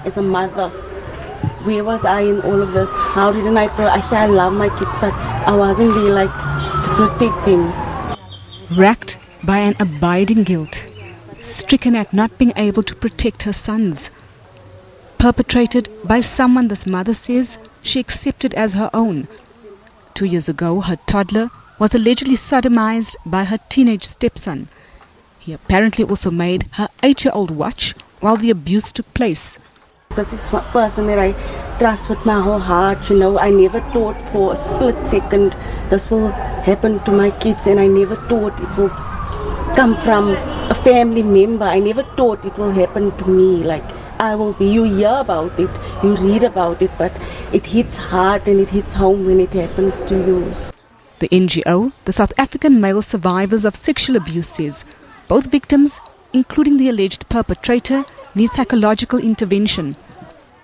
as a mother. Where was I in all of this? How didn't I say I love my kids, but I wasn't there like to protect them. Racked by an abiding guilt, stricken at not being able to protect her sons. Perpetrated by someone this mother says she accepted as her own. 2 years ago, her toddler was allegedly sodomized by her teenage stepson. He apparently also made her 8-year-old watch while the abuse took place. This is one person that I trust with my whole heart, you know. I never thought for a split second this will happen to my kids, and I never thought it will come from a family member. I never thought it will happen to me. Like, you hear about it, you read about it, but it hits hard and it hits home when it happens to you. The NGO, the South African Male Survivors of Sexual Abuse, says both victims, including the alleged perpetrator, need psychological intervention.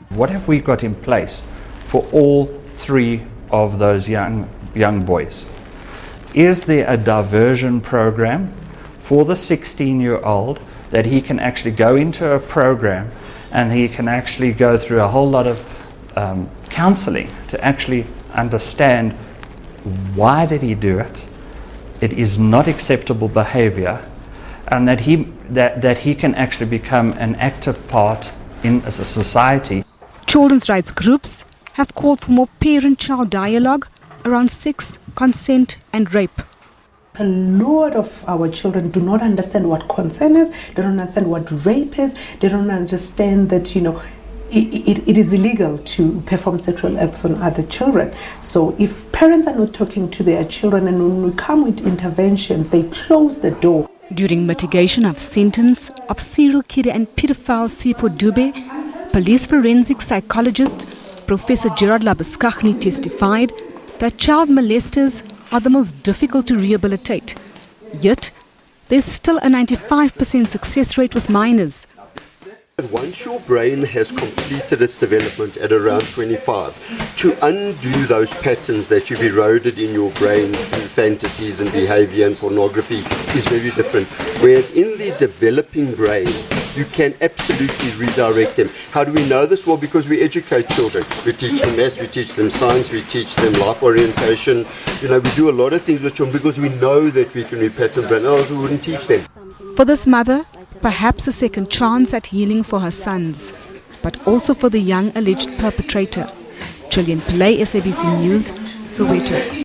What have we got in place for all 3 of those young boys? Is there a diversion program for the 16-year-old that he can actually go into a program and he can actually go through a whole lot of counseling to actually understand why did he do it? It is not acceptable behavior, and that he can actually become an active part in a society. Children's rights groups have called for more parent-child dialogue around sex, consent and rape. A lot of our children do not understand what consent is, they don't understand what rape is, they don't understand that, you know, it is illegal to perform sexual acts on other children. So if parents are not talking to their children, and when we come with interventions, they close the door. During mitigation of sentence of serial killer and pedophile Sipho Dube, police forensic psychologist Professor Gerard Labuskaghni testified that child molesters are the most difficult to rehabilitate. Yet, there's still a 95% success rate with minors. Once your brain has completed its development at around 25, to undo those patterns that you've eroded in your brain through fantasies and behavior and pornography is very different. Whereas in the developing brain, you can absolutely redirect them. How do we know this? Well, because we educate children. We teach them maths, we teach them science, we teach them life orientation. You know, we do a lot of things with children because we know that we can repattern brain, else we wouldn't teach them. For this mother, perhaps a second chance at healing for her sons, but also for the young alleged perpetrator. Gillian Pillay, SABC News, Soweto.